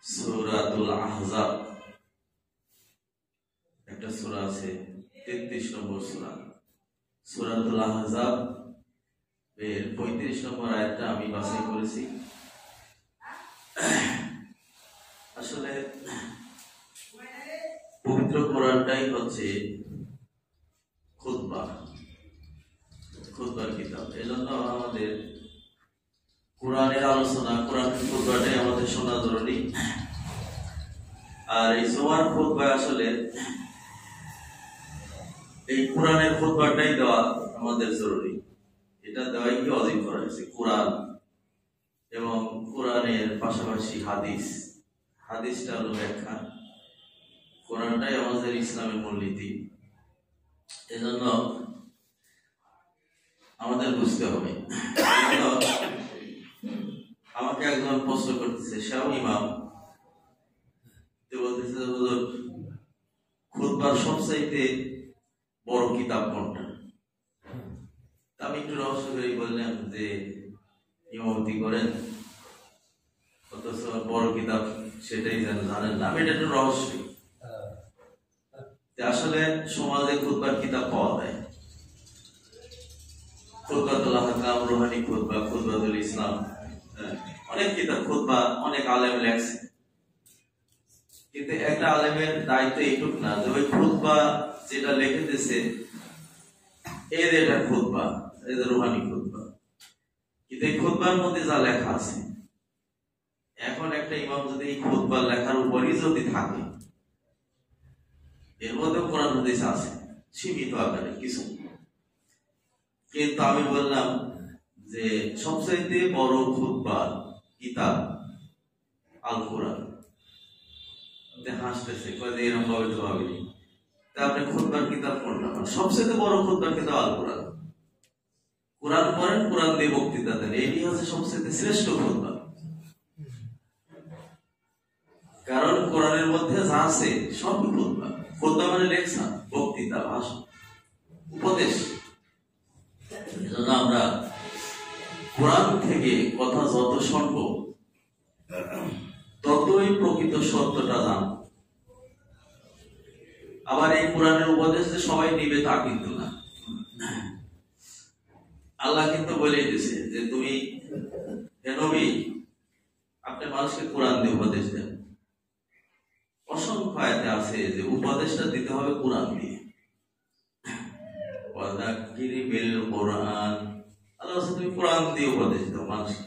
সূরাতুল আহজাব একটা সূরা আছে 33 নম্বর সূরা। সূরাতুল আহজাব এর 35 নম্বর আয়াতটা আমি বাছাই করেছি। আসলে পবিত্র কোরআনটাই হচ্ছে খুতবার কিতাব। এজন্য আমাদের কোরআনের আলোচনা, কোরআনের খুতবাটাই আমাদের শোনা জরুরি। আর এই জুমার খুতবা আসলে এই কোরআনের খুতবাটাই দেওয়া আমাদের জরুরি। এটা দেওয়াই কি ওয়াজিব করা হয়েছে। কোরআন এবং কোরআনের পাশাপাশি হাদিসটা হলো ব্যাখ্যা। কোরআনটাই আমাদের ইসলামের মূলনীতি। এজন্য আমাদের বুঝতে হবে। আমাকে একজন প্রশ্ন করতেছে, সেও ইমাম, বলতেছে খুতবার সবচাইতে বড় কিতাব কোনটা? আমি একটু রহস্য করে বললাম যে ইমামতি করেন অথচ বড় কিতাব সেটাই জানেন না। এটা একটু রহস্য। আসলে সমাজে খুতবার কিতাব পাওয়া যায়। খুতবাতুল আহকাম, রুহানি খুতবা, খুতবাতুল ইসলাম, অনেক কিতাব খুতবা অনেক আলেম লেখছে। কিন্তু একটা আলেমের দায়িত্ব এইটুক না যে ওই খুতবা যেটা লিখে দিয়েছে এর এটা খুতবা, এদের রুহানি খুতবা। কিন্তু এই খুতবার মধ্যে যা লেখা আছে, এখন একটা ইমাম যদি এই খুতবা লেখার উপরই যদি থাকে, এর মধ্যে কোরআন হাদিস আছে সীমিত আকারে কিছু। কিন্তু আমি বললাম যে সবচাইতে বড় খুতবার কিতাব আল কোরআন। হাসতেছে, এরকম ভাবে তো ভাবিনি। তা আপনি খুতবার কিতাব কোনটা? সবচেয়ে বড় খুতবার কিতাব আল কোরআন। কোরআন পড়েন, কোরআন দিয়ে বক্তৃতা দেন, এটি হচ্ছে সবচেয়ে শ্রেষ্ঠ খুতবা। কারণ কোরআনের মধ্যে যা আছে সবই খুতবা। খুতবা মানে লেকচার, বক্তৃতা, ভাষণ, উপদেশ। এজন্য আমরা কোরআন থেকে কথা যত শুনব ততই প্রকৃত সত্যটা জানব। আবার এই কোরআনের উপদেশ যে সবাই নিবে তা কিন্তু না। আল্লাহ কিন্তু বলে দিয়েছে যে তুমি হে নবী, আপনি মানুষকে কোরআন দিয়ে উপদেশ দেন। অসংখ্য আয়াতে আছে যে উপদেশটা দিতে হবে কোরআন দিয়ে। তুমি কোরআন দিয়ে উপদেশ দাও মানুষকে।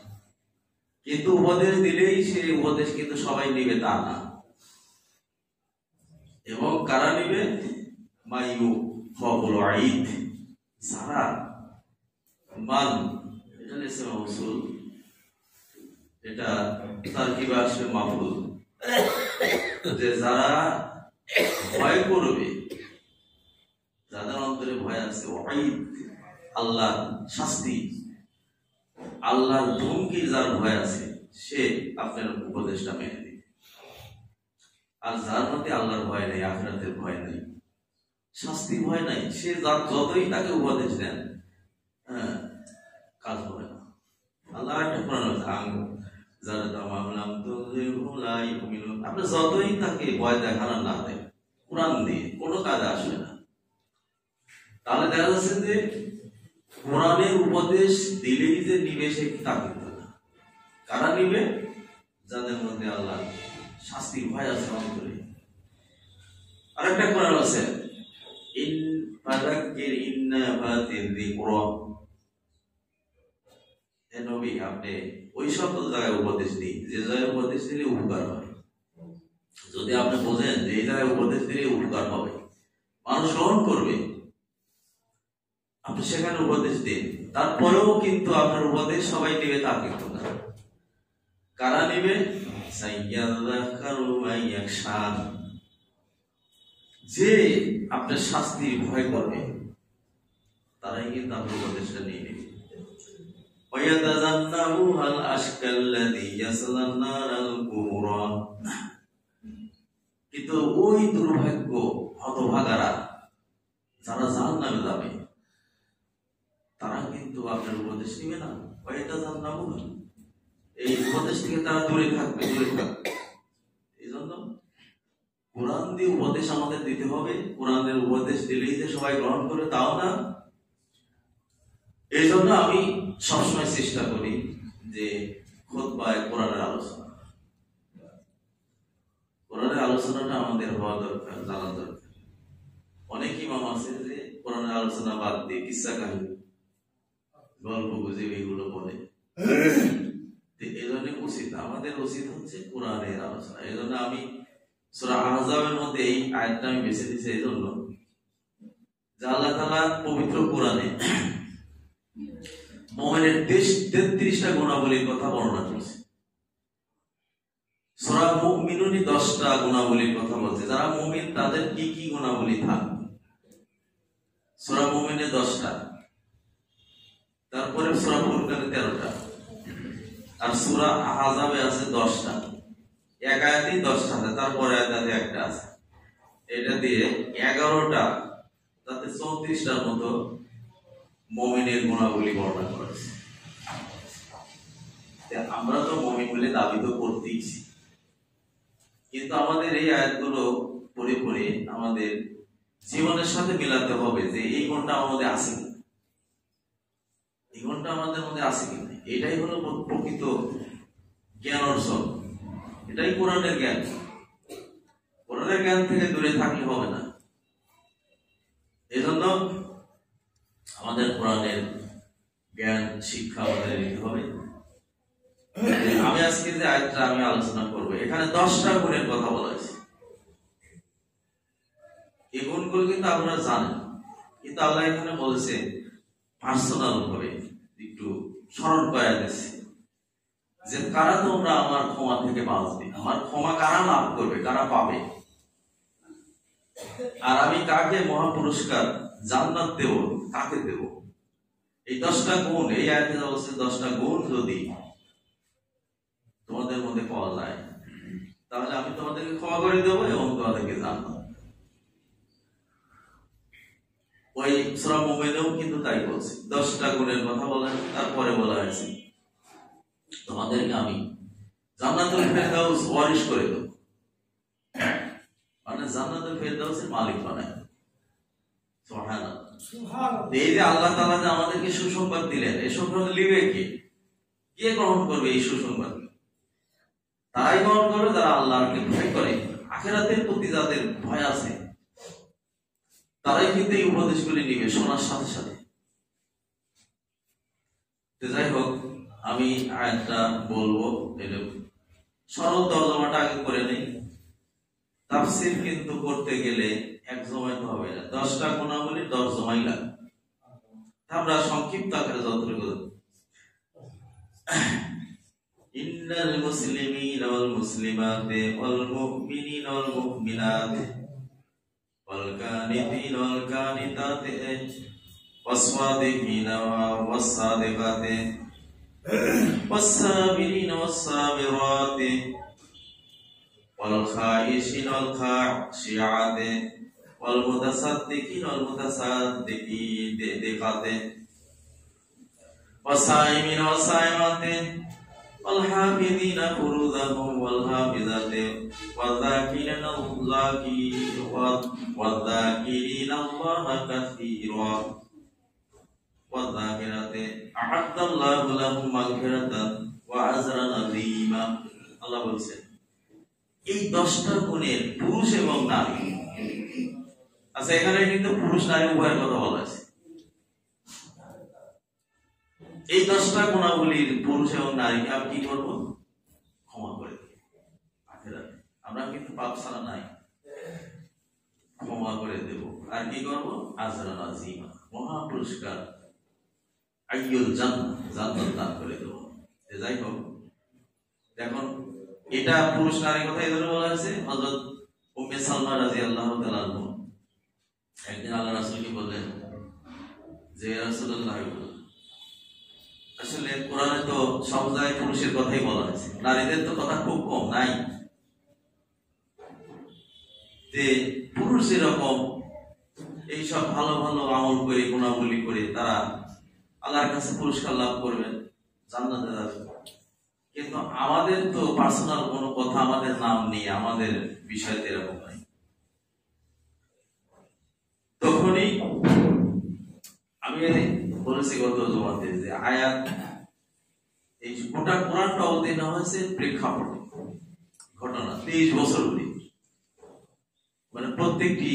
কিন্তু উপদেশ দিলেই সেই উপদেশ কিন্তু সবাই নিবে তা না। এবং কারা নিবে? মাইয়ু ফবুল ঈদ, যারা মান, এটা ইসমে মাউসুল, এটা তারকিবে আসবে মাফুল, যে যারা ভয় করবে, যাদের অন্তরে ভয় আছে, ঈদ আল্লাহর শাস্তি, আল্লাহর ধমকি যার ভয় আছে, সে আপনার উপদেশটা মেনে দিবে। আর যার মধ্যে আল্লাহর ভয় নেই, আখিরাতের ভয় নেই, শাস্তির ভয় নাই, সে যতই তাকে উপদেশ দেন কাজ হবে না। আল্লাহ একটা কোরআন আপনি যতই তাকে ভয় দেখানো না দেন, কোরআন দিয়ে কোনো কাজে আসবে না। তাহলে দেখা যাচ্ছে যে কোরআনের উপদেশ দিলেই যে নিবে সে তা কিন্তু না। কারা নিবে? যাদের মধ্যে আল্লাহ শাস্তির ভয় আছে অন্তরে। আরেকটা কোরআন আছে, আপনি ওই সকল জায়গায় উপদেশ দিন যে জায়গায় উপদেশ দিলে উপকার হয়। যদি আপনি বোঝেন যে এই জায়গায় উপদেশ দিলে উপকার হবে, মানুষ গ্রহণ করবে, আপনি সেখানে উপদেশ দিন। তারপরেও কিন্তু আপনার উপদেশ সবাই নেবে তা কিন্তু না। কারা নেবে? যে আপনার শাস্তির ভয় করবে, তারাই কিন্তু আপনার উপদেশটা নিয়ে নেবে। কিন্তু ওই দুর্ভাগ্য হতভাগারা যারা জাহান্নামে যাবে, তারা কিন্তু আপনার উপদেশ নিবে না। এই উপদেশ থেকে তারা দূরে থাকবে। কোরআন দিয়ে উপদেশ আমাদের দিতে হবে। কোরআনের উপদেশ দিলেই যে সবাই গ্রহণ করে তাও না। এই জন্য আমি সবসময় চেষ্টা করি যে খুতবায় কোরআনের আলোচনা, কোরআনের আলোচনাটা আমাদের হওয়া দরকার, জানা দরকার। অনেক ইমাম আছে যে কোরআনের আলোচনা বাদ দিয়ে কিসসা কাহিনী, গল্প গুজব এগুলো বলে। এই জন্য আমাদের উচিত হচ্ছে কোরআনের আলোচনা। এই জন্য আমি সূরা আহজাবের মধ্যে এই আয়াতটা আমি বেছে দিয়েছি এই জন্য যে আল্লাহ তাআলা পবিত্র কোরআনে মুমিনের 33টা গুণাবলীর কথা বর্ণনা করেছে। সূরা মুমিনুনই 10টা গুণাবলীর কথা বলছে। যারা মুমিন তাদের কি কি গুণাবলী থাকবে, সূরা মুমিনে 10টা, তারপরে সূরা ফুরকানে 13টা, আর সূরা আহজাবে আছে 10টা। এক আয়াতেই 10টা আছে, তারপরে আয়াতে একটা আছে। এটা দিয়ে 11টা, তাতে 34টার মতো মুমিনের গুণাবলী বর্ণনা করেছে। আমরা তো মুমিন বলে দাবি তো করতেইছি, কিন্তু আমাদের এই আয়াতগুলো পড়ে পড়ে আমাদের জীবনের সাথে মিলাতে হবে যে এই গুণটা আমাদের আছে কিনা, এই গুণটা আমাদের মধ্যে আছে কিনা। এটাই হলো প্রকৃত জ্ঞান অর্জন, এটাই কোরআনের জ্ঞান। কোরআনের জ্ঞান থেকে দূরে থাকলে হবে না। এই জন্য আমাদের কোরআনের জ্ঞান শিক্ষা আমাদের নিতে হবে। আমি আজকে যে আয়াতটা আমি আলোচনা করবো, এখানে 10টা গুণের কথা বলা হয়েছে। এই গুণগুলো কিন্তু আপনারা জানেন, কিন্তু আল্লাহ এখানে বলেছে পার্সোনাল ভাবে একটু স্মরণ করে দিচ্ছে যে কারা তোমরা আমার ক্ষমা থেকে বাঁচবে, আমার ক্ষমা কারা লাভ করবে, কারা পাবে, আর আমি কাকে মহাপুরস্কার জান্নাত দেব, কাকে দেব। এই 10টা গুণ এই আয়াতে বলছে, 10টা গুণ যদি তোমাদের মধ্যে পাওয়া যায় তাহলে আমি তোমাদেরকে ক্ষমা করে দেবো এবং তোমাদেরকে জান্নাত। ওই সূরা মুমিনেও কিন্তু তাই বলছে, 10টা গুণের কথা বলা, তারপরে বলা হয়েছে তোমাদেরকে আমি জান্নাতুল ফেরদাউস ওয়ারিশ করে দেব, মানে জান্নাতুল ফেরদাউসের মালিক বানায়। সুবহানাল্লাহ। এই যে আল্লাহ তাআলা যে আমাদেরকে সুসংবাদ দিলেন, এই সুসংবাদ লিবে কে গ্রহণ করবে? এই সুসংবাদ তারাই গ্রহণ করবে যারা আল্লাহকে ভয় করে, আখিরাতের প্রতি যাদের ভয় আছে, তারাই কিন্তু এই উপদেশগুলি নিবে শোনার সাথে সাথে। যাই হোক, আমি আয়াতটা বলবো, এটা সরল তর্জমাটা আগে করে নেই। তাফসীর কিন্তু করতে গেলে এক জমাই তো হবে না, 10টা গুণাবলী 10 জমাই লাগে। আমরা সংক্ষিপ্ত আকারে যতটুকু, ইন্নাল মুসলিমিনা ওয়াল মুসলিমাতি ওয়াল মুমিনিনা ওয়াল মুমিনাতি ওয়াল কানিতিনা ওয়াল কানিতাতি ওয়াস সাদিকিনা ওয়াস সাদিকাতি ওয়াস সাবিরিনা ওয়াস সাবিরাতি ওয়াল খায়িশিনা ওয়াল খাশিয়াতি ওয়াল মুতাসাদ্দিকিনা ওয়াল মুতাসাদ্দিকাতি ওয়াস সাইমিনা ওয়াস সাইমাতি والحافظين فروجهم والحافظات والذاكرين الله كثيرا والذاكرات أعد الله لهم مغفرة وأجرا عظيما। আল্লাহ বলেছেন এই 10টা গুণের পুরুষ এবং নারী। আচ্ছা, এখানে কিন্তু পুরুষ নারী উভয়ের কথা বলা আছে। এই 10টা গুণাবলীর পুরুষ এবং নারীকে আমি কি করবো? ক্ষমা করে দেব আখিরাতে। আমরা কিন্তু পাপ ছাড়া নাই, ক্ষমা করে দেব। আর কি করবো? আজরান আযীমা, মহা পুরস্কার, আইয়ুল জান্নাত, জান্নাত দান করে দেব। যাই হোক, দেখুন এটা পুরুষ নারী কথা এই জন্য বলা হয়েছে। হযরত উম্মে সালমা রাদিয়াল্লাহু তাআলা আনহা একদিন আল্লাহ রাসূলকে বললেন যে রাসূলুল্লাহ, আসলে কোরআনে তো সব জায়গায় পুরুষের কথাই বলা হয়েছে, নারীদের তো কথা খুব কম নাই। যে পুরুষ এরকম এইসব ভালো ভালো আমল করে, গুণাবলী করে তারা আল্লাহর কাছে পুরস্কার লাভ করবেন, জান্নাতে যাবে। কিন্তু আমাদের তো পার্সোনাল কোনো কথা, আমাদের নাম নেই, আমাদের বিষয়তে এরকম নাই। তখনই আমি বলেছি গত জমাতে যে আয়াত এই গোটা কোরআনটা অবতীর্ণ হয়েছে প্রেক্ষাপটে ঘটনা 23 বছর ধরে, মানে প্রত্যেকটি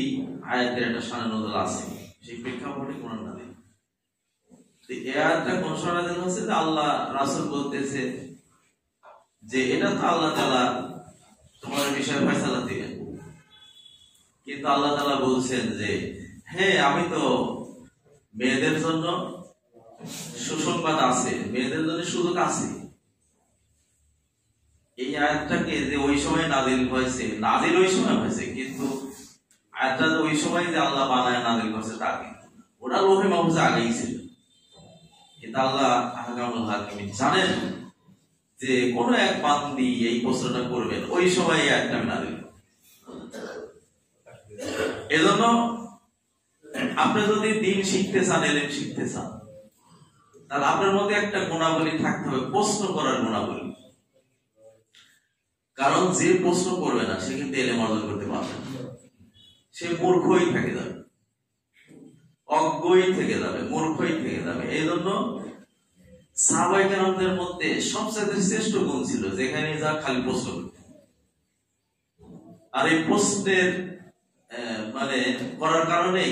আয়াতের একটা শানে নজল আছে, সেই প্রেক্ষাপটে কোরআন নাজিল। এই আয়াতটা কোন সময় নাজিল হয়েছে? যে আল্লাহ রাসূল বলতেছে যে এটা তো আল্লাহ তাআলা তোমার বিষয়ে ফয়সালা দিবেন, কিন্তু আল্লাহ তাআলা বলছেন যে হ্যাঁ আমি তো মেয়েদের জন্য সুসংবাদ আছে, মেয়েদের জন্য সুযোগ আছে। এই আয়াতটাকে যে ওই সময় নাজিল হয়েছে, নাজিল ওই সময় হয়েছে, কিন্তু আয়াতটা ওই সময় যে আল্লাহ বানায় নাজিল করছে তা কিন্তু ওটা লোহে মাহফুজে আগেই ছিল। কিন্তু আল্লাহ আহকামুল হাকিমিন জানেন যে কোন এক বান্দি এই প্রশ্নটা করবেন, ওই সময় এই আয়াতটা নাজিল। এজন্য আপনি যদি দিন শিখতে চান, এলেম শিখতে চান, তাহলে আপনার মধ্যে একটা গুণাবলী থাকতে হবে, প্রশ্ন করার গুণাবলী। কারণ যে প্রশ্ন করবে না সে কিন্তু এলেম অর্জন করতে পারবে না, সে মূর্খই থেকে যাবে, অজ্ঞই থেকে যাবে, মূর্খই থেকে যাবে। এই জন্য সাহাবায়ে কেরামদের মধ্যে সবচেয়ে শ্রেষ্ঠ গুণ ছিল যেখানে যা খালি প্রশ্ন করতে। আর এই প্রশ্নের মানে করার কারণেই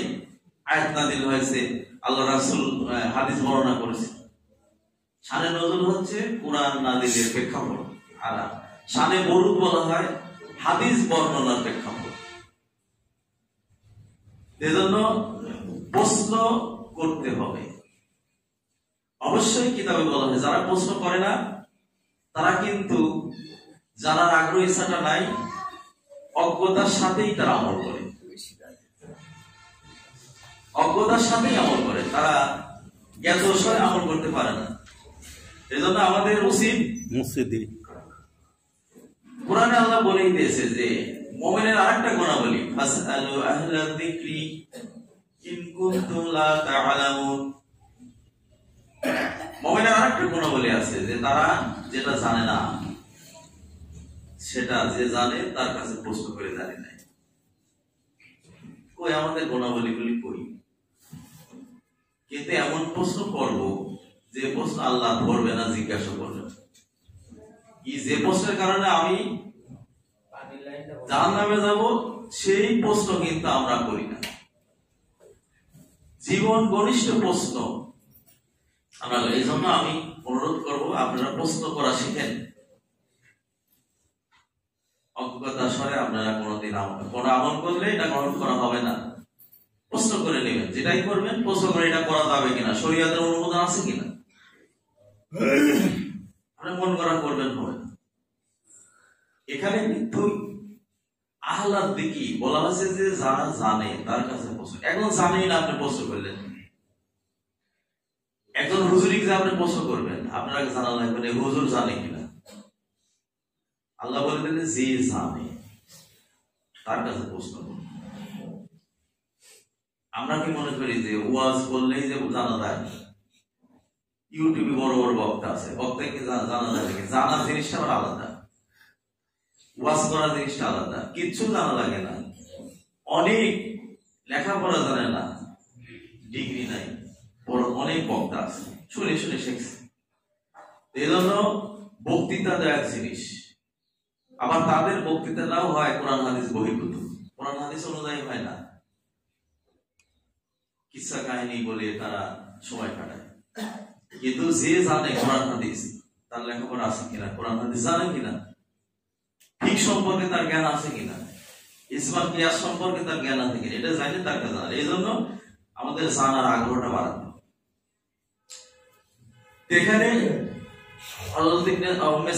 আয়াত নাযিল হয়েছে, আল্লাহ রাসূল হাদিস বর্ণনা করেছে। শানে নজুল হচ্ছে কুরআন নাযিলের প্রেক্ষাপট, আর শানে বরুদ বলা হয় হাদিস বর্ণনার প্রেক্ষাপট। এজন্য প্রশ্ন করতে হবে। অবশ্যই কিতাবে বলা হয় যারা প্রশ্ন করে না তারা কিন্তু জানার আগ্রহ ইচ্ছাটা নাই, অজ্ঞতার সাথেই তারা আমল করে, অজ্ঞতার সাথেই আমল করে, তারা জ্ঞাত বিষয়ে আমল করতে পারে না। এজন্য আমাদের উচিত, কোরআনে আল্লাহ বলেই দিয়েছে যে মুমিনের আরেকটা গুণাবলী, ফাসআলু আহলা যিকরি ইন কুনতুম লা তা'লামুন। মুমিনের আরেকটা গুণাবলী আছে যে তারা যেটা জানে না সেটা যে জানে তার কাছে প্রশ্ন করে জানে না। কই আমাদের গুণাবলীগুলি কই? কিন্তু এমন প্রশ্ন করব যে প্রশ্ন আল্লাহ ধরবে না, জিজ্ঞাসা করবে না। কি যে প্রশ্নের কারণে আমি জাহান্নামে যাব, সেই প্রশ্ন কিন্তু আমরা করি না। জীবন ঘনিষ্ঠ প্রশ্ন আমরা, এই জন্য আমি অনুরোধ করব আপনারা প্রশ্ন করা শিখেন। অজ্ঞতা সরে আপনারা কোনোদিন কোন আমল করলে এটা গ্রহণ করা হবে না। প্রশ্ন করে নেবেন, যেটাই করবেন প্রশ্ন করে এটা করা যাবে কিনা, শরীয়তের অনুমোদন আছে কিনা, আপনি মন করা করবেন হবে না। এখানে কিন্তু আহলাদ দিকি বলা হয়েছে যে যারা জানে তার কাছে প্রশ্ন। এখন জানেই না, আপনি প্রশ্ন করলেন। একজন হুজুরিকে যে আপনি প্রশ্ন করবেন, আপনারা জানা লাগবে হুজুর জানে কিনা। আল্লাহ বলে দিলেন যে জানে তার কাছে প্রশ্ন করুন। আমরা কি মনে করি যে ওয়াজ করলেই যে জানা যায়? ইউটিউবে বড় বড় বক্তা আছে, বক্তাকে জানা যায় নাকি? জানা জিনিসটা আবার আলাদা, ওয়াজ করা জিনিসটা আলাদা। কিচ্ছু জানা লাগে না, অনেক লেখাপড়া জানে না, ডিগ্রি নাই, বড় অনেক বক্তা আছে, শুনে শুনে শিখছে। এই জন্য বক্তৃতা দেওয়া এক জিনিস, আবার তাদের বক্তৃতাটাও হয় কোরআন হাদিস বহির্ভূত, কোরআন হাদিস অনুযায়ী হয় না। কিসসা কাহিনী বলে তারা সময় কাটায়। কিন্তু যে জানে কোরআন হাদিস, তার লেখাপড়া আছে কিনা, কোরআন হাদিস জানে কিনা, ঠিক সম্পর্কে তার জ্ঞান আছে কিনা, ইসমাত কিয়াস সম্পর্কে তার জ্ঞান আছে কিনা, এটা জানে তার কাছে। এই জন্য আমাদের জানার আগ্রহটা বাড়ানো। এখানে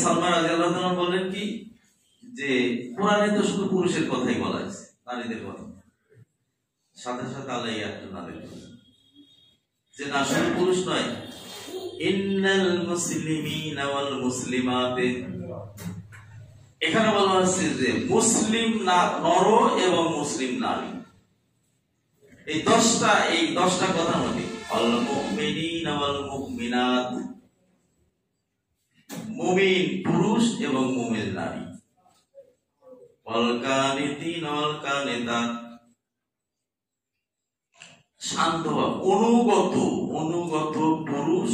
সালমা রাদিয়াল্লাহু তাআলা বলেন কি যে কোরআনে তো শুধু পুরুষের কথাই বলা আছে, নারীদের কথা সাথে সাথে আল্লাহ ইয়াত নাযিল করেছেন যে না, শুধু পুরুষ নয়, ইন্নাল মুসলিমিনা ওয়াল মুসলিমাতে। এখানে বলা হচ্ছে যে মুসলিম নর এবং মুসলিম নারী, এই 10টা কথার মধ্যে আল মুমিনিনা ওয়াল মুমিনাত, মুমিন পুরুষ এবং মুমিন নারী, ওয়াল কানিতিনা ওয়াল কানিতাত, শান্ত, অনুগত, অনুগত পুরুষ,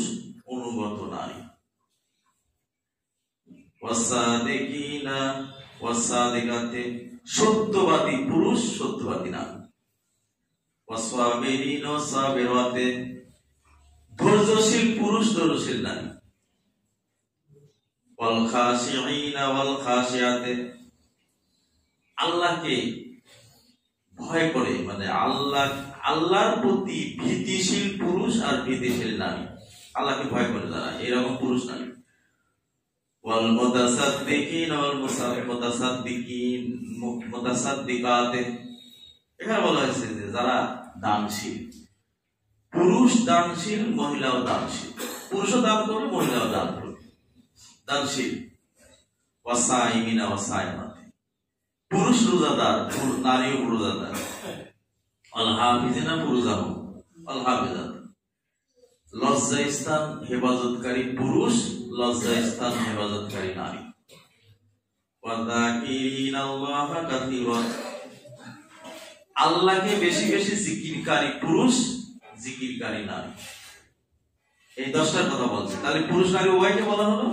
অনুগত নারী। ওয়াসাদিকিনা ওয়াসাদিকাতে, সত্যবাদী পুরুষ, সত্যবাদী নারী। ওয়াসাবিরিনা সাবিরাতে, ধৈর্যশীল পুরুষ, ধৈর্যশীল নারী। ওয়াল খাশিঈনা ওয়াল খাশিয়াতে, আল্লাহকে ভয় করে, মানে আল্লাহর প্রতি ভীতিশীল পুরুষ আর ভীতিশীল নারী, আল্লাহকে ভয় করে যারা, এরকম পুরুষ নারী। ওয়াল মুতাসাদ্দিকিন ওয়াল মুতাসাদ্দিকিন মুতাসাদ্দিকাতে, এখানে বলা হয়েছে যে যারা দানশীল, পুরুষ দানশীল, মহিলাও দানশীল, পুরুষও দান করবে, মহিলাও দান করবে, দানশীল। ওয়াসাইমিনা ওয়াসাইমাতে, পুরুষ রোজাদার, নারীও রোজাদার। আল হাফিজিনা ফুরুজাহুম আল হাফিজাত, লজ্জাস্থান হেফাজতকারী পুরুষ, লজ্জাস্থান হেফাজতকারী নারী। ওয়াযাকিরিনাল্লাহা কাসীরা, আল্লাহকে বেশি বেশি জিকিরকারী পুরুষ, জিকিরকারী নারী। এই 10টার কথা বলছে। তাহলে পুরুষ নারী উভয়কে বলা হলো,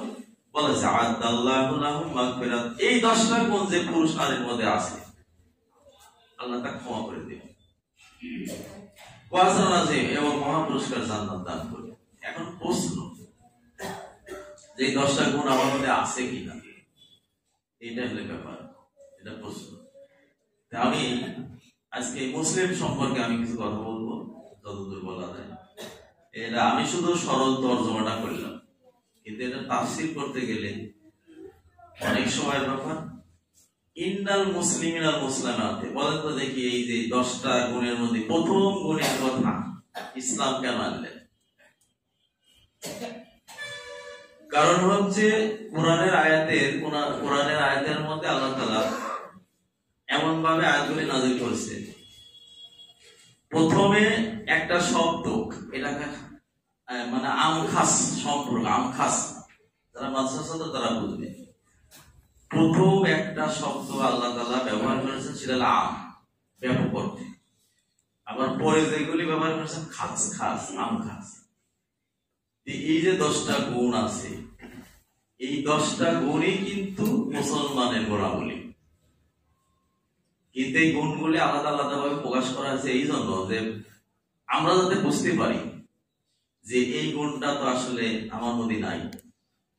বলেছে আ'আদাল্লাহু লাহুম মাগফিরাত। এই 10টা গুণ যে পুরুষ নারীর মধ্যে আছে, আল্লাহ তা ক্ষমা করে দিবেন, ওয়াজরান আযীম, এবং মহা পুরস্কার জান্নাত দান করবে। এখন প্রশ্ন, যে 10টা গুণ আমার মধ্যে আছে কিনা, এটা হলো ব্যাপার, এটা প্রশ্ন। আমি আজকে মুসলিম সম্পর্কে আমি কিছু কথা বলবো, যতদূর বলা যায়। এটা আমি শুধু সরল তর্জমাটা করলাম, কিন্তু এটা তাফসীর করতে গেলে অনেক সময়ের ব্যাপার। ইন্নাল মুসলিমিনাল মুসলিমাতে, বলেন তো দেখি, এই যে 10টা গুণের মধ্যে প্রথম গুণের কথা ইসলাম কেন আনলেন? কারণ হচ্ছে কোরআনের আয়াতের মধ্যে আল্লাহ তাআলা এমন ভাবে আয়াতগুলি নাযিল করেছে, প্রথমে একটা শব্দ, এটাকে মানে আমখাস সম্পর্ক, আমখাস, যারা মাদ্রাসা তারা বুঝবে। প্রথম একটা শব্দ আল্লাহ তাআলা ব্যবহার করেছেন, সেটা হলো আম, ব্যাপক অর্থে। আবার পরে যেগুলি ব্যবহার করেছেন খাস, খাস, আমখাস। এই যে 10টা গুণ আছে, এই 10টা গুণই কিন্তু মুসলমানের গুণাবলী। কিন্তু এই গুণগুলি আলাদা আলাদা ভাবে প্রকাশ করা হয়েছে এই জন্য যে আমরা যাতে বুঝতে পারি যে এই গুণটা তো আসলে আমার মধ্যে নাই,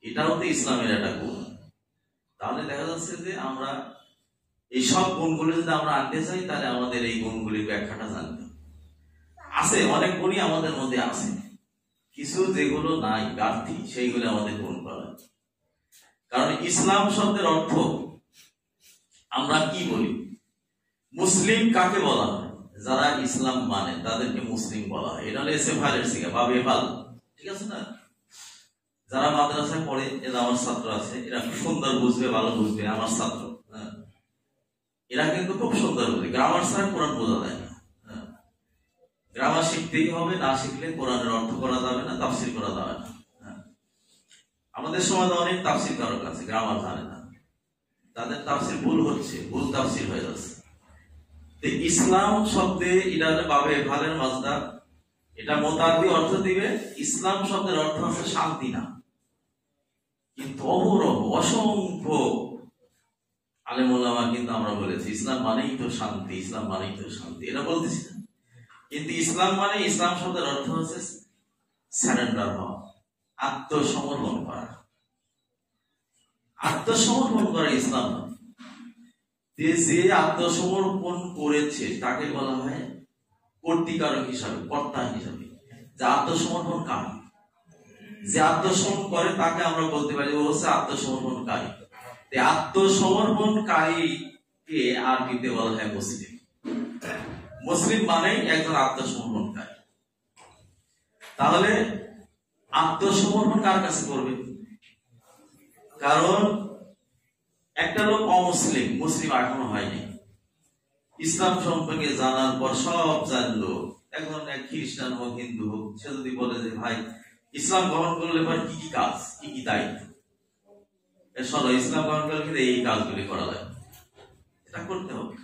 এটাও তো ইসলামের একটা গুণ। তাহলে দেখা যাচ্ছে যে আমরা এই সব গুণগুলো যদি আমরা আনতে চাই, তাহলে আমাদের এই গুণগুলির ব্যাখ্যাটা জানতে আছে। অনেক গুণই আমাদের মধ্যে আছে, কিছু যেগুলো নাই, ঘাটতি, সেইগুলো আমাদের গুণ করা। কারণ ইসলাম শব্দের অর্থ আমরা কি বলি? মুসলিম কাকে বলা হয়? যারা ইসলাম মানে তাদেরকে মুসলিম বলা হয়। এটা হলো এসএফআলের সিগা, বাবে ফাল, ঠিক আছে না? যারা মাদ্রাসায় পড়ে, এরা আমার ছাত্র আছে, এরা খুব সুন্দর বুঝবে, ভালো বুঝবে, আমার ছাত্র। এরা কিন্তু খুব সুন্দর বুঝবে। গ্রামার ছাড়া কোরআন বোঝা যায় না। গ্রামার শিখতেই হবে, না শিখলে কোরআনের অর্থ করা যাবে না, তাফসীর করা যাবে না। আমাদের সমাজে অনেক তাফসীর কারক আছে, গ্রামার জানে না, তাদের তাফসীর ভুল হচ্ছে, ভুল তাফসীর হয়ে যাচ্ছে। ইসলাম শব্দে এটা বাবে ভালের মাজদার, এটা মোতাদ্দি অর্থ দিবে। ইসলাম শব্দের অর্থ হচ্ছে শান্তি না, কিন্তু অহরহ অসংখ্য আলেম ওলামা কিন্তু আমরা বলেছি ইসলাম মানেই তো শান্তি, ইসলাম মানেই তো শান্তি, এটা বলতেছি না। কিন্তু ইসলাম মানে, ইসলাম শব্দের অর্থ হচ্ছে সারেন্ডার হওয়া, আত্মসমর্পণ করা। আত্মসমর্পণ করা ইসলাম। যে আত্মসমর্পণ করেছে তাকে বলা হয় কর্তৃকারক হিসাবে, কর্তা হিসাবে। যে আত্মসমর্পণ কারী, যে আত্মসমর্পণ করে তাকে আমরা বলতে পারি ও হচ্ছে আত্মসমর্পণকারী। আত্মসমর্পণকারীকে আরবিতে বলা হয় মুসলিম। মুসলিম মানে একজন আত্মসমর্পণকারী। তাহলে আত্মসমর্পণ কার কাছে করবে? কারণ একটা লোক অমুসলিম, মুসলিম এখনো হয়নি, ইসলাম সম্পর্কে জানার পর সব জানলো, এখন এক খ্রিস্টান হোক, হিন্দু হোক, সে যদি বলে যে ভাই ইসলাম গ্রহণ করলে পর কি কি কাজ, কি কি দায়িত্ব, চলো ইসলাম গ্রহণ করলে এই কাজগুলি করা যায়, এটা করতে হবে।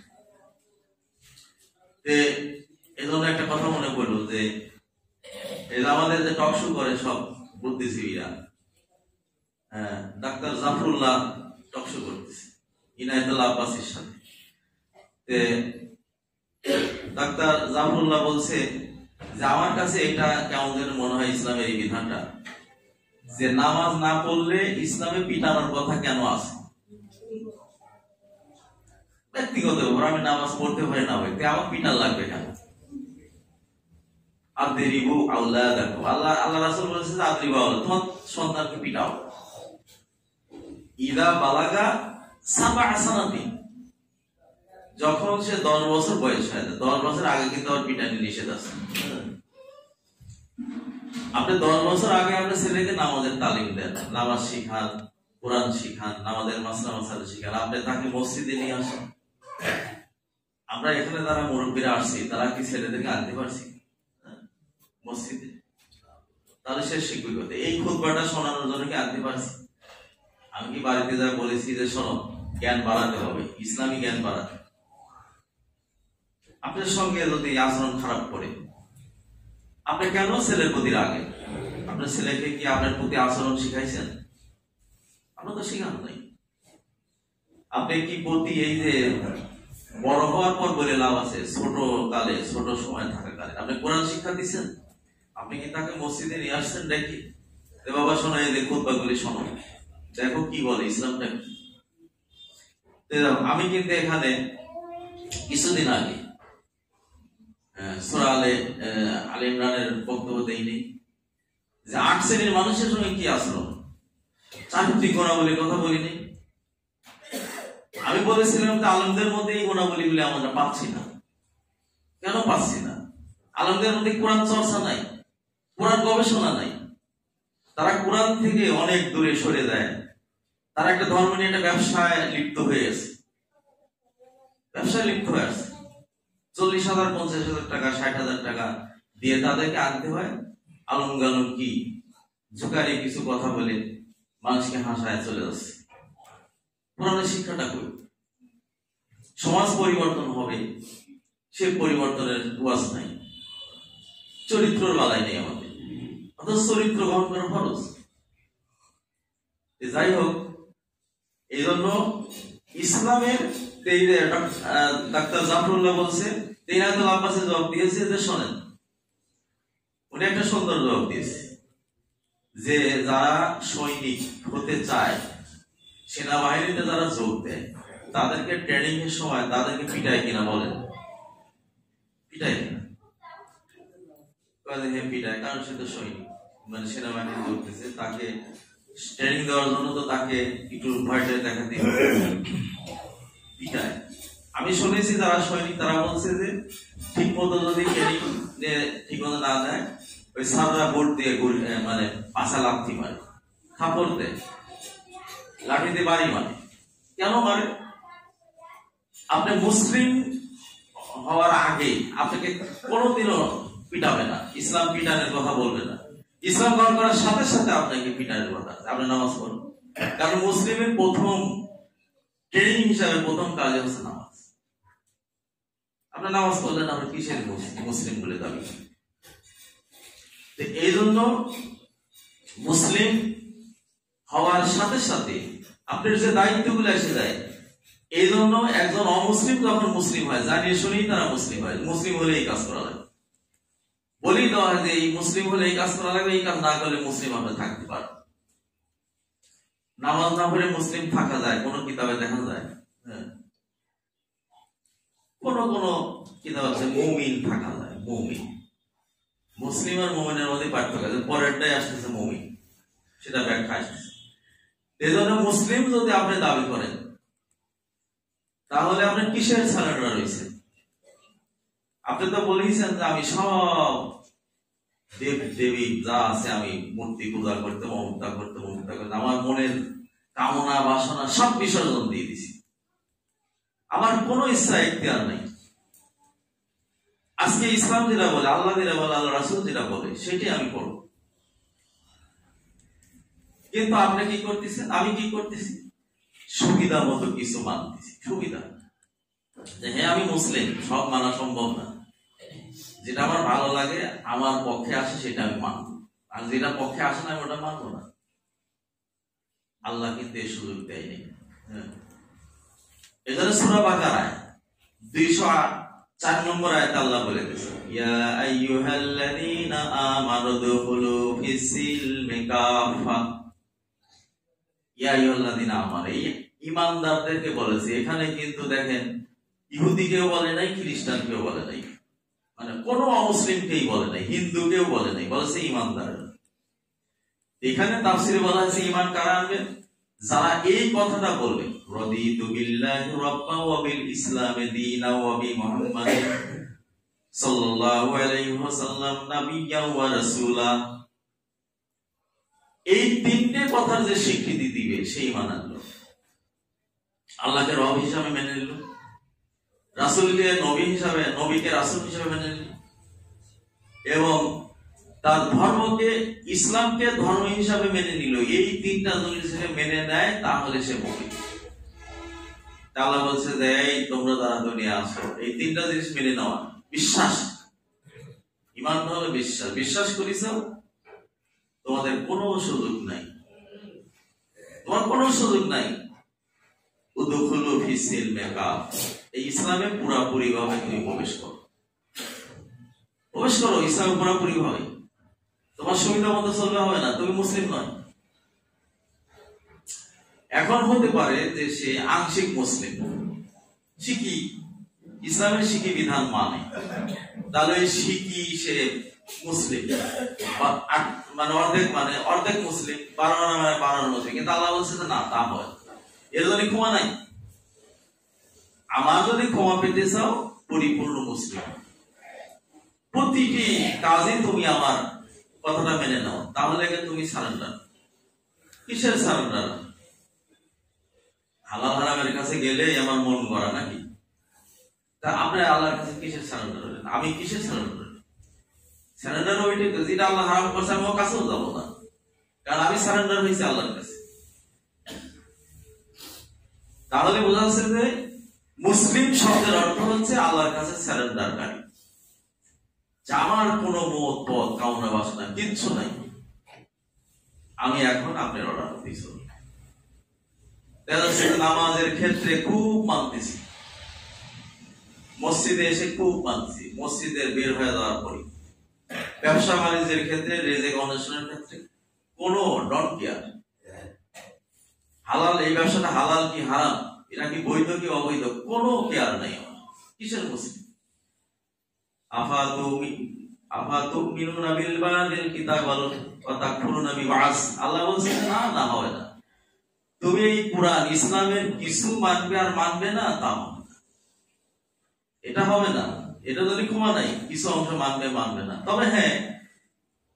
এজন্য একটা কথা মনে করলো, আমাদের যে টক শো করে সব বুদ্ধিজীবীরা, ডাক্তার জাফরুল্লাহ টক শো করতেছে ইনায়েতুল্লাহ আব্বাসীর সাথে। ডাক্তার জাফরুল্লাহ বলছে যে আমার কাছে এটা কেমন যেন মনে হয় ইসলামের এই বিধানটা, যে নামাজ না পড়লে ইসলামে পিটানোর কথা কেন আছে। ব্যক্তিগত ব্যাপার, আমি নামাজ পড়তে পারি না ভাই, আমার পিটান লাগবে কেন? আদরিবু আওলাদাকুম, আল্লাহ রাসূল বলেছেন আদরিবু আওলাদ, তোমার সন্তানকে পিটাও। ইদা বালাগা সাবআ সানাতিন, যখন সে 10 বছর বয়স হয়। 10 বছর আগে কিন্তু আর পিটানি নিষেধ আছে। আপনি 10 বছর আগে আপনার ছেলেকে নামাজের তালিম দেন, নামাজ শিখান, কোরআন শিখান, নামাজের মাসলা মাসালা শিখান, আপনি তাকে মসজিদে নিয়ে আসেন। আমরা এখানে যারা মুরব্বীরা আসছি তারা কি ছেলেদেরকে আনতে পারছি মসজিদে? তাহলে সে শিখবে কোথায়? এই খুতবাটা শোনানোর জন্য কি আনতে পারছি? আমি কি বাড়িতে যা বলেছি যে শোনো, জ্ঞান বাড়াতে হবে, ইসলামী জ্ঞান বাড়াতে। আপনার সঙ্গে যদি আচরণ খারাপ করে, আপনি কেন ছেলের প্রতি রাগে? আপনার ছেলেকে কি আপনার প্রতি আচরণ শিখাইছেন? আপনার তো শিখান নাই। আপনি কি প্রতি এই যে বড় হওয়ার পর বলে লাভ আছে, ছোট কালে, ছোট সময় থাকাকালে আপনি কোরআন শিক্ষা দিচ্ছেন? আপনি কি তাকে মসজিদে নিয়ে আসছেন দেখি, বাবা শোনো এই যে খুতবাগুলি শোনো, দেখো কি বলে ইসলামটা কি। আমি কিন্তু এখানে কিছুদিন আগে সূরা আলে ইমরানের বক্তব্য দেইনি যে 8 শ্রেণীর মানুষের সঙ্গে কি আচরণ, 4টি গুণাবলীর কথা বলিনি। আমি বলেছিলাম যে আলেমদের মধ্যে এই গুণাবলীগুলি আমরা পাচ্ছি না। কেন পাচ্ছি না? আলেমদের মধ্যে কোরআন চর্চা নাই, কোরআন গবেষণা নাই, তারা কোরআন থেকে অনেক দূরে সরে যায়। তারা একটা ধর্ম নিয়ে একটা ব্যবসায় লিপ্ত হয়ে আছে, ব্যবসায় লিপ্ত হয়ে আছে। 40,000, 50,000 টাকা, 60,000 টাকা দিয়ে তাদেরকে আনতে হয়। আলম গালম কি ঝুকারি কিছু কথা বলে মানুষকে হাসায় চলে যাচ্ছে। কোরআনের শিক্ষাটা কই? সমাজ পরিবর্তন হবে, সে পরিবর্তনের ওয়াজ নাই, চরিত্রের বালাই নেই আমাদের, অথচ চরিত্র গ্রহণ করা ফরজ। যাই হোক, এই জন্য ইসলামের ডাক্তার জাফরুল্লাহ বলছে, ইনায়েতুল্লাহ আব্বাসী জবাব দিয়েছে যে শোনেন, উনি একটা সুন্দর জবাব দিয়েছে যে যারা সৈনিক হতে চায়, সেনাবাহিনীতে যারা যোগ দেয়, তাদেরকে ট্রেনিং এর সময় তাদেরকে পিটায় কিনা বলেন? পিটায় কিনা? হ্যাঁ পিটায়, কারণ সে তো সৈনিক, মানে সেনাবাহিনী যোগ দিচ্ছে, তাকে ট্রেনিং দেওয়ার জন্য তো তাকে একটু ভয়টা দেখাতে পিটায়। আমি শুনেছি যারা সৈনিক তারা বলছে যে ঠিক মতো যদি ট্রেনিং ঠিক মতো না দেয়, ওই সাররা বোর্ড দিয়ে মানে পাশা লাথি মারে, থাপড় দেয়, লাঠিতে বাড়ি মারে। কেন মারে? আপনি মুসলিম হওয়ার আগে আপনাকে কোনোদিনও পিটাবে না, ইসলাম পিটানের কথা বলবে না। ইসলাম গ্রহণ করার সাথে সাথে আপনাকে পিটানের কথা, আপনি নামাজ পড়ুন। কারণ মুসলিমের প্রথম ট্রেনিং হিসাবে প্রথম কাজ হচ্ছে নামাজ। আপনি নামাজ পড়লেন, আপনি কিসের মুসলিম বলে দাবি? এই জন্য মুসলিম হওয়ার সাথে সাথে আপনার যে দায়িত্বগুলো এসে যায়। এই জন্য একজন অমুসলিম যখন মুসলিম হয়, জানিয়ে শুনেই তারা মুসলিম হয়। মুসলিম হলে এই কাজ করা লাগবে, বলেই দেওয়া হয় যে এই মুসলিম হলে এই কাজ করা লাগবে, এই কাজ না করলে মুসলিম আমরা থাকতে পারব। নামাজ না পড়ে মুসলিম থাকা যায়? কোন কিতাবে দেখা যায়? কোন কোন কিতাব আছে মুমিন থাকা যায়। মুমিন, মুসলিম আর মুমিনের মধ্যে পার্থক্য আছে, পরেরটাই আসতেছে মুমিন, সেটা ব্যাখ্যা আসতেছে। এই জন্য মুসলিম যদি আপনি দাবি করেন, তাহলে আপনার কিসের সারেন্ডার রয়েছে? আপনি তো বলেছেন যে আমি সব দেব দেবী যা আছে আমি মূর্তি পূজা করতে, মমতা করতে, আমার মনের কামনা বাসনা সব বিসর্জন দিয়ে দিছি, আমার কোন ইচ্ছা এখতিয়ার নাই। আজকে ইসলাম যেটা বলে, আল্লাহ যেটা বলে, আল্লাহ রাসূল যেটা বলে, সেটাই আমি করব। কিন্তু আপনি কি করতেছেন? আমি কি করতেছি? সুবিধা মতো কিছু মানতেছি। সুবিধা যে হ্যাঁ আমি মুসলিম, সব মানা সম্ভব না। যেটা আমার ভালো লাগে, আমার পক্ষে আসে সেটা আমি মানব, আর যেটা পক্ষে আসে না আমি ওটা মানবো না। আল্লাহ কিন্তু এই সুযোগ দেয়নি। এজন্য সূরা বাকারায় 204 নম্বর আয়াতে আল্লাহ বলে দিয়েছেন, ইয়া আইয়ুহাল্লাযীনা আমানু দুখুলু ফিস-সিলমি কাফা। ইয়া আইয়ুহাল্লাযীনা আমানু, এই ঈমানদারদেরকে বলেছে। এখানে কিন্তু দেখেন ইহুদিকেও বলে নাই, খ্রিস্টানকেও বলে নাই, মানে কোন অমুসলিমকেই বলে নাই, হিন্দুকেও বলে নাই, বলেছে ঈমানদার। এখানে তাফসীরে বলা হয়েছে ঈমান কারা আনবে? যারা এই কথাটা বলবে, রাদিতু বিল্লাহি রাব্বান ওয়া বিল ইসলামি দীনান ওয়া বি মুহাম্মাদিন সাল্লাল্লাহু আলাইহি ওয়াসাল্লাম নাবিয়্যান ওয়া রাসূলা। এই তিনটে কথার যে স্বীকৃতি দিবে সেই ঈমান আনলো, আল্লাহকে রব হিসাবে মেনে নিল, রাসূলকে নবী হিসাবে, নবীকে রাসূল হিসাবে মেনে নিল, এবং তার ধর্মকে, ইসলামকে ধর্ম হিসাবে মেনে নিল। এই তিনটা জিনিস মেনে নেয় তাহলে সে মুমিন। আল্লাহ বলছে যে এই তোমরা যারা দুনিয়া আসো, এই তিনটা জিনিস মেনে নেওয়া, বিশ্বাস। ঈমান হলো বিশ্বাস। বিশ্বাস করিস, তোমাদের কোনো সুযোগ নাই, তোমার কোনো সুযোগ নাই। উদখুলু ফিস-সিলমি কাফা, এই ইসলামে পুরোপুরি ভাবে তুমি প্রবেশ করো, প্রবেশ করো ইসলামে পুরোপুরি ভাবে। তোমার সুবিধা মতো চললে হবে না, তুমি মুসলিম নয়। এখন হতে পারে যে সে আংশিক মুসলিম, শিখি, ইসলামের শিখি বিধান মানে, তাহলে শিখি সে মুসলিম, মানে অর্ধেক মুসলিম, 12 মুসলিম। কিন্তু আল্লাহ বলছে না, তা হয় এর জন্য ক্ষমা নাই। আমার যদি ক্ষমা পেতে চাও, পরিপূর্ণ মুসলিম, প্রতিটি কাজে তুমি আমার কথাটা মেনে নাও, তাহলে তুমি সারেন্ডার। কিসের সারেন্ডার? হালাল হারামের কাছে গেলে আমার মন গড়া নাকি? তা আপনি আল্লাহর কাছে কিসের সারেন্ডার হলেন? আমি কিসের সারেন্ডার? সারেন্ডার ওইটাই, যেটা আল্লাহ হারাম করছে আমি ওর কাছেও যাবো না, কারণ আমি সারেন্ডার হয়েছি আল্লাহর কাছে। তাহলে বোঝা যাচ্ছে যে মুসলিম শব্দের অর্থ হচ্ছে আল্লাহর কাছে সারেন্ডারকারী। আমার কোন মত পথ কামনা বাসনা কিচ্ছু নাই, আমি এখন আপনার অর্ডার দিচ্ছি। নামাজের ক্ষেত্রে খুব মানতেছি, মসজিদে এসে খুব মানতেছি, মসজিদের বের হয়ে যাওয়ার পরে ব্যবসা বাণিজ্যের ক্ষেত্রে, রিজিক অন্বেষণের ক্ষেত্রে কোনো ডট কেয়ার। হালাল, এই ব্যবসাটা হালাল কি হারাম, এটা কি বৈধ কি অবৈধ, কোনো কেয়ার নাই আমার। কিসের মুসলিম? আফাতুমিনুনা বিল বাদিল কিতাব ওয়া তাকফুরুনা বিবাস। আল্লাহ বলেন না, না হবে না। তুমি এই কুরআন ইসলামের কিছু মানবে আর মানবে না, তা এটা হবে না। এটা যদি ক্ষমা নাই, কিছু অংশ মানবে মানবে না। তবে হ্যাঁ,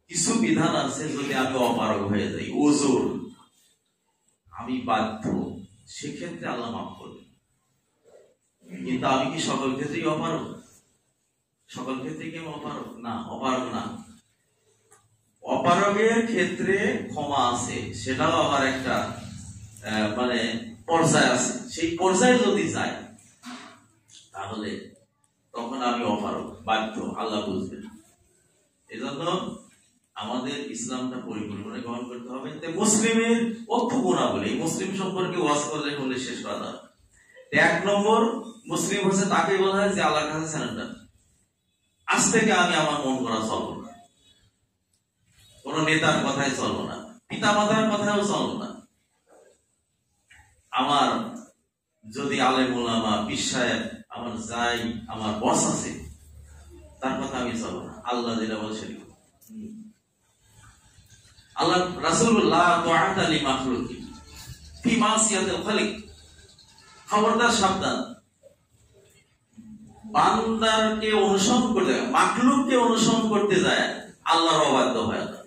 কিছু বিধান আছে, যদি আমি অপারগ হয়ে যাই, ওজোর আমি বাধ্য, সেক্ষেত্রে আল্লাহ মাফ করবে। কিন্তু আমি কি সকল ক্ষেত্রেই অপারগ? সকল ক্ষেত্রে কি অপারগ? না, অপারগ না। অপারগের ক্ষেত্রে ক্ষমা আছে, সেটাও আবার একটা মানে পর্যায় আছে। সেই পর্যায়ে যদি যাই, তাহলে তখন আমি অপারগ, বাধ্য, আল্লাহ বুঝবেন। এজন্য আমাদের ইসলামটা পরিপূর্ণভাবে গ্রহণ করতে হবে। মুসলিমের অর্থ গুণাবলী, মুসলিম সম্পর্কে ওয়াজ করলে হলে শেষ করা যাবে। 1 নম্বর মুসলিম হচ্ছে তাকে বলা হয় যে আল্লাহর কাছে সারেন্ডার। আজ থেকে আমি আমার মন করা চলবো না, কোন নেতার কথাই চলবো না, পিতা মাতার কথাও চলবো না। আমার যদি আলেম ওলামা, পীর সাহেব, আমার যাই, আমার বস আছে, তার কথা আমি চলবো না। আল্লাহ যেটা বলছেন, আল্লাহ রাসূলুল্লাহ তাআতা লি মাখলুকি ফি মাসিয়াতিল খালিক, খবরদার সাবধান, বান্দারকে অনুসরণ করতে, মাখলুককে অনুসরণ করতে যায় আল্লাহর অবাধ্য হয় না।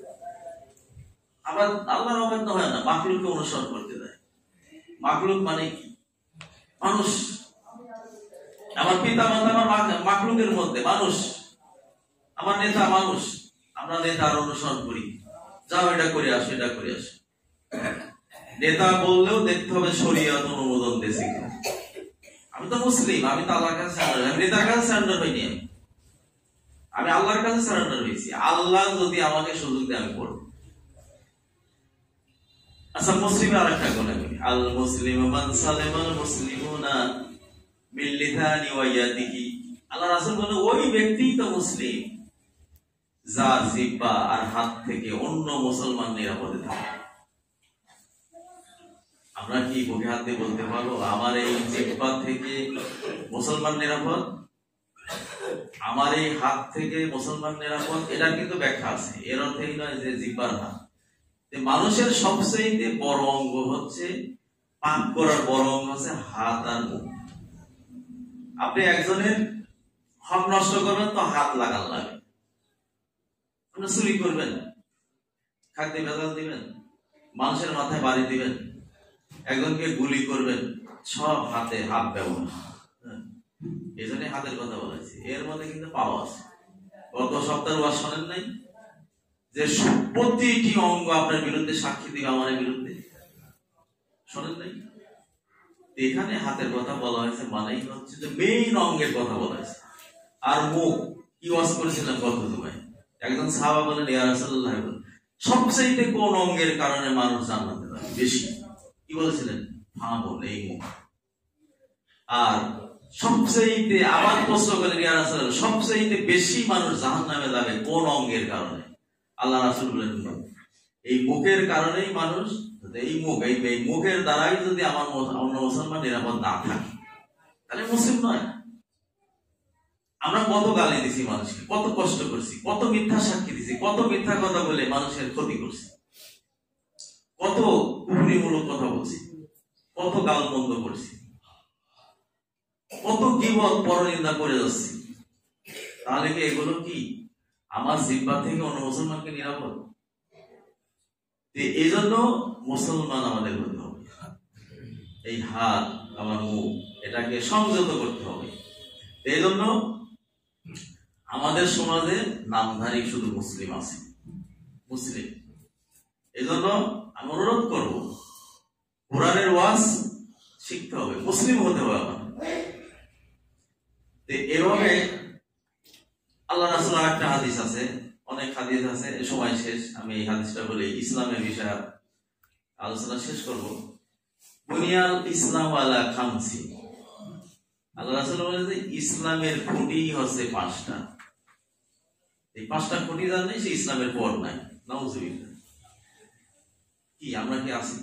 আবার আল্লাহর অবাধ্য হয় না, মাখলুককে অনুসরণ করতে যায়। মাখলুক মানে কি? মানুষ। আমার পিতা মাতা আমার মাখলুকের মধ্যে মানুষ, আমার নেতা মানুষ, আমরা নেতার অনুসরণ করি, যাও এটা করে আসো, এটা করে আসো। নেতা বললেও দেখতে হবে শরীয়ত অনুমোদন দিয়েছে কিনা। আমি তো মুসলিম, আমি তো আল্লাহর কাছে সারেন্ডার, আমি নেতার কাছে সারেন্ডার হইনি। আমি আল্লাহর কাছে সারেন্ডার হয়েছি। আল্লাহ যদি আমাকে সুযোগ দেয় আমি করব। আচ্ছা, মুসলিমে আরেকটা গুনাহ করি, আল মুসলিমু মান সালামাল মুসলিমুনা মিন লিসানি ওয়া ইয়াদিহি। আল্লাহ রাসূল বলেন ওই ব্যক্তিই তো মুসলিম যার জিহ্বা আর হাত থেকে অন্য মুসলমান নিরাপদে থাকে। আমরা কি বুকে হাত দিয়ে বলতে পারবো আমার এই জিহ্বা থেকে মুসলমান নিরাপদ, আমার এই হাত থেকে মুসলমান নিরাপদ? এটা কিন্তু ব্যাখ্যা আছে, এর অর্থই নয় যে জিহ্বার হাত। মানুষের সবচেয়ে বড় অঙ্গ হচ্ছে, পাপ করার বড় অঙ্গ হচ্ছে হাত আর মুখ। আপনি একজনের হক নষ্ট করবেন তো হাত লাগান লাগে, আপনি চুরি করবেন, খাদ্য ভেজাল দিবেন, মানুষের মাথায় বাড়ি দিবেন, একজনকে গুলি করবেন, সব হাতে হাত ব্যবহার। এই জন্য হাতের কথা বলেছি। এর মধ্যে কিন্তু পাওয়া আছে। গত সপ্তাহের ওয়াজ শোনেন নাই যে প্রতিটি অঙ্গ আপনার বিরুদ্ধে সাক্ষী দিবে, আমার বিরুদ্ধে? শোনেন নাই? এখানে হাতের কথা বলা হয়েছে, মানেই হচ্ছে যে মেইন অঙ্গের কথা বলা হয়েছে। আর মুখ কি ওয়াজ করেছিলাম গত জুমায়? একজন সাহাবা বলেন, ইয়া রাসূলুল্লাহ, সবচেয়ে কোন অঙ্গের কারণে মানুষ জান্নাতে যাবে বেশি? কি বলেছিলেন? হ্যাঁ বলে এই মুখ। আর সবচেয়ে আবার প্রশ্ন করেন, ইয়া রাসূলুল্লাহ, সবচেয়ে বেশি মানুষ জাহান্নামে যাবে কোন অঙ্গের কারণে? আল্লাহ রাসূল বলেন এই মুখের কারণেই মানুষ, এই মুখ, এই মুখের দ্বারাই যদি আমার অন্য মুসলমান নিরাপদ না থাকে তাহলে মুসলিম নয়। আমরা কত গালি দিছি মানুষকে, কত কষ্ট করছি, কত মিথ্যা সাক্ষী দিছি, কত মিথ্যা কথা বলে মানুষের ক্ষতি করছি, কত কুফরিমূলক কথা বলছি, কত গালমন্দ করছি, কত গীবত পরনিন্দা করে যাচ্ছি। তাহলে কি এগুলো কি আমার জিহ্বা থেকে অন্য মুসলমানকে নিরাপদ? এই জন্য মুসলমান আমাদের হতে হবে। এই হাত, আমার মুখ, এটাকে সংযত করতে হবে। এই জন্য আমাদের সমাজে নামধারী শুধু মুসলিম আছে, মুসলিম। এই জন্য আমি অনুরোধ করবো, কোরআনের ওয়াজ শিখতে হবে, মুসলিম হতে হবে আমার। এভাবে আল্লাহ রাসূলের একটা হাদিস আছে, অনেক হাদিস আছে, সময় শেষ, আমি এই হাদিসটা বলে ইসলামের বিষয়ে আলোচনা শেষ করব। বুনিয়াল ইসলাম আলা খামসি। আল্লাহ রাসূল বলেন যে ইসলামের খুঁটি হচ্ছে 5টা। এই 5টা খুঁটি জানেন, সে ইসলামের পর নাই। নাউজুবিল্লাহ। কি আমরা কি আছি?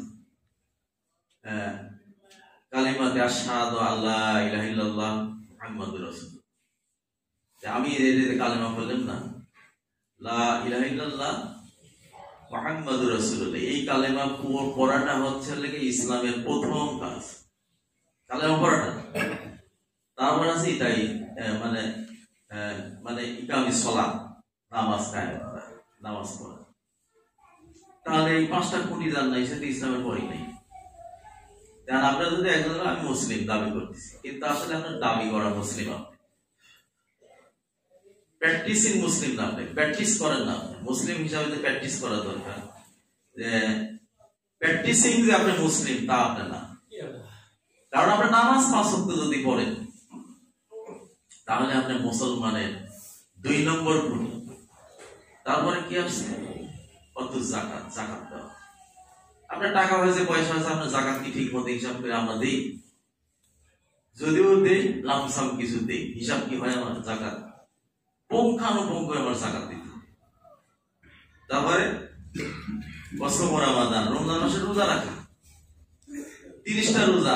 কালিমাতে আশহাদু আল্লা ইলাহা ইল্লাল্লাহ মুহাম্মাদুর রাসূলুল্লাহ। আমি কালেমা বললাম না, লা ইলাহা ইল্লাল্লাহ মুহাম্মাদুর রাসূলুল্লাহ, এই কালেমা পড়াটা হচ্ছে ইসলামের প্রথম কাজ, কালেমা পড়াটা। তারপর আছে এটাই মানে মানে ইকামিস সালাত, নামাজ কায়েম করা, নামাজ পড়া। তাহলে এই 5টা খুঁটি জান নাই, সেটা ইসলামের পরই নাই। আপনার যদি একজন আমি মুসলিম দাবি করতেছি, কিন্তু আসলে আপনার দাবি করা মুসলিম, আপনি প্র্যাকটিসিং মুসলিম না, আপনি প্র্যাকটিস করেন না। মুসলিম হিসাবে যে প্র্যাকটিস করা দরকার, যে প্র্যাকটিসিং যে আপনি মুসলিম তা আপনি না। কারণ আপনি নামাজ 5 ওয়াক্ত যদি পড়েন তাহলে আপনি মুসলমানের 2 নম্বর খুঁটি। তারপরে কি আসছে? কত যাকাত, যাকাত দেওয়া। আপনার টাকা হয়েছে, পয়সা হয়েছে, আপনার যাকাত কি ঠিক মতো হিসাব করে আমরা দিই? যদিও দেই, লামসাম কিছু দেই, হিসাব কি হয় আমার? যাকাত পুঙ্খানুপুঙ্খ আমার যাকাত দিতে। তারপরে রমাদান, রমজান মাসে রোজা রাখা, 30টা রোজা।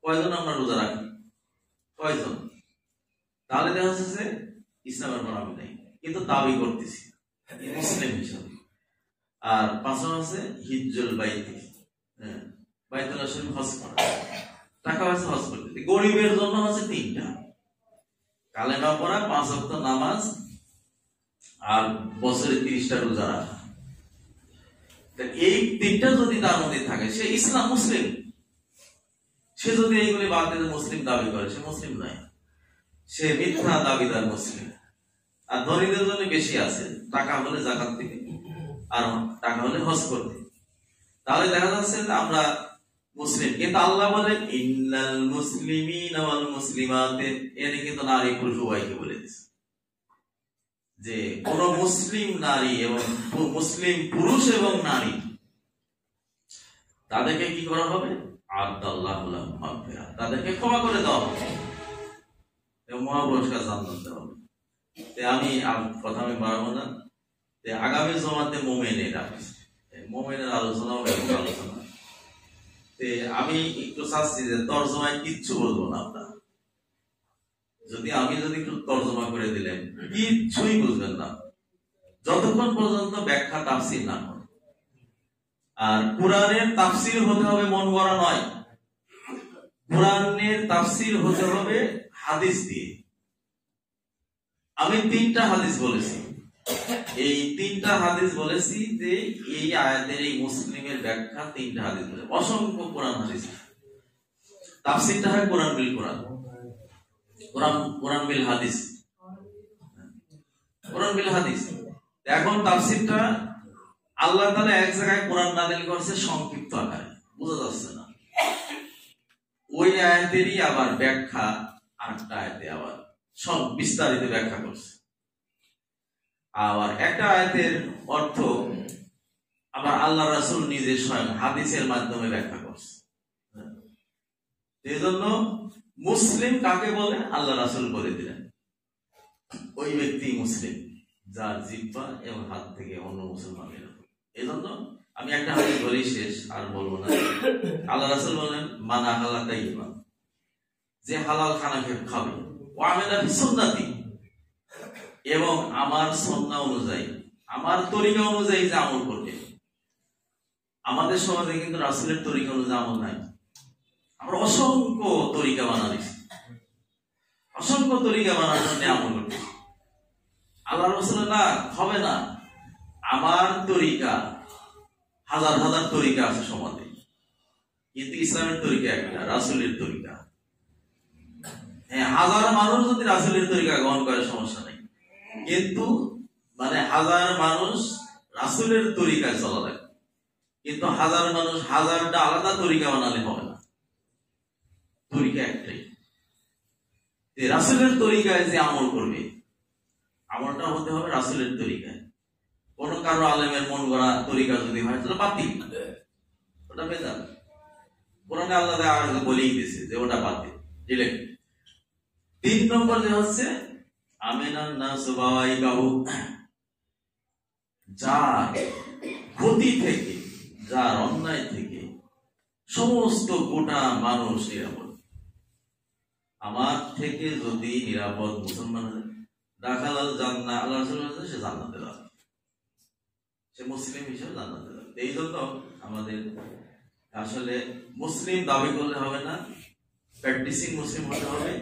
কয়জন আমরা রোজা রাখি? কয়জন? তাহলে দেখা যাচ্ছে যে ইসলামের পর আমি নাই, কিন্তু দাবি করতেছি মুসলিম হিসাবে। আর 5 আছে হিজ্জুল বাইতি, বাইতুল্লাহ শরীফ হজ করা, টাকা হচ্ছে হজ করতে। গরিবের জন্য আছে 3টা, কালেমা পড়া, 5 ওয়াক্ত নামাজ, আর বছরে 30টা রোজা রাখা। এই 3টা যদি তার মধ্যে থাকে, সে ইসলাম মুসলিম। সে যদি এইগুলি বাদ দিয়ে মুসলিম দাবি করে, সে মুসলিম নয়, সে মিথ্যা দাবিদার মুসলিম। আর ধনীদের জন্য বেশি আছে, টাকা হলে যাকাত দিবে, আর টাকা হলে হজ করবে। তাহলে দেখা যাচ্ছে আমরা মুসলিম। কিন্তু আল্লাহ বলেন ইন্নাল মুসলিমিনা ওয়াল মুসলিমাত, এর কিন্তু নারী পুরুষ উভয়কে বলে দিয়েছে। যে কোন মুসলিম নারী এবং মুসলিম পুরুষ এবং নারী তাদেরকে কি করা হবে, আদাল্লাহু লাহুম মাগফিরাহ, তাদেরকে ক্ষমা করে দেওয়া হবে এবং মহাপুরস্কার জান্নাত দেওয়া হবে। আমি কথা বাড়াবো না। আগামী জমাতে মোমেনের আলোচনা আলোচনা আমি একটু চাচ্ছি যে তর্জমায় কিচ্ছু বলবো না। আপনার যদি একটু তর্জমা করে দিলেন কিচ্ছুই বুঝবেন না যতক্ষণ পর্যন্ত ব্যাখ্যা তাফসীর না হয়। আর কোরআনের তাফসীর হতে হবে মন গড়া নয়, কোরআনের তাফসীর হতে হবে হাদিস দিয়ে। আমি 3টা হাদিস বলেছি, এই 3টা হাদিস বলেছি যে এই আয়াতের এই মুসলিমের ব্যাখ্যা 3টা হাদিস বলে, অসংখ্য কোরআন হাদিস। তাফসীরটা হয় কোরআন বিল কোরআন, কোরআন বিল হাদিস, কোরআন বিল হাদিস। এখন তাফসীরটা আল্লাহ তাআলা এক জায়গায় কোরআন নাযিল করছে সংক্ষিপ্ত আকারে, বোঝা যাচ্ছে না, ওই আয়াতেরই আবার ব্যাখ্যা আরেকটা আয়াতে আবার সব বিস্তারিত ব্যাখ্যা করছে। আবার একটা আয়াতের অর্থ আবার আল্লাহ রাসূল নিজে স্বয়ং হাদিসের মাধ্যমে ব্যাখ্যা করছে। এই জন্য মুসলিম কাকে বলে আল্লাহ রাসূল বলে দিলেন, ওই ব্যক্তি মুসলিম যার জিহ্বা এবং হাত থেকে অন্য মুসলমানের। এই জন্য আমি একটা হাদিস বলি, শেষ আর বলবো না। আল্লাহ রাসূল বলেন, মান আকালা তাইয়িবান, যে হালাল খানা খাবে, ওয়া আমিলা বিসুন্নতি, এবং আমার সুন্নাহ অনুযায়ী, আমার তরিকা অনুযায়ী যে আমল করবে। আমাদের সমাজে কিন্তু রাসূলের তরিকা অনুযায়ী আমল নাই। আমরা অসংখ্য তরিকা বানাইছি, অসংখ্য তরিকা বানানোর জন্য আমল করতে। আল্লাহ রাসূল না হবে না, আমার তরিকা, হাজার হাজার তরিকা আছে সমাজে, কিন্তু ইসলামের তরিকা একটা, রাসূলের তরিকা। হ্যাঁ, হাজার মানুষ যদি রাসূলের তরিকা গ্রহণ করে সমস্যা নেই, কিন্তু হাজার মানুষ রাসূলের তরিকায় চলা লাগে, কিন্তু হাজার মানুষ হাজারটা আলাদা তরিকা বানালে হবে না, তরিকা একটাই। রাসূলের তরিকায় যে আমল করবে, আমলটা হতে হবে রাসূলের তরিকায়। কোন কারো আলেমের মন গড়া তরিকা যদি হয় তাহলে বাতিল, ওটা বেদাত। কোরআনে আল্লাহ তাআলা বলেই দিয়েছে যে ওটা বাতিল। 3 নম্বর যে হচ্ছে আমিনান নাস ওয়াইবাহু, যার ক্ষতি থেকে, যার অন্যায় থেকে সমস্ত গোটা মানুষ নিরাপদ। আমার থেকে যদি নিরাপদ মুসলমান দাখালাল জান্নাহ, আল্লাহ রাসূল বলেছেন সে জান্নাতে যাবে, সে মুসলিম হিসেবে জান্নাতে যাবে। এই জন্য আমাদের আসলে মুসলিম দাবি করলে হবে না, প্র্যাকটিসিং মুসলিম হতে হবে।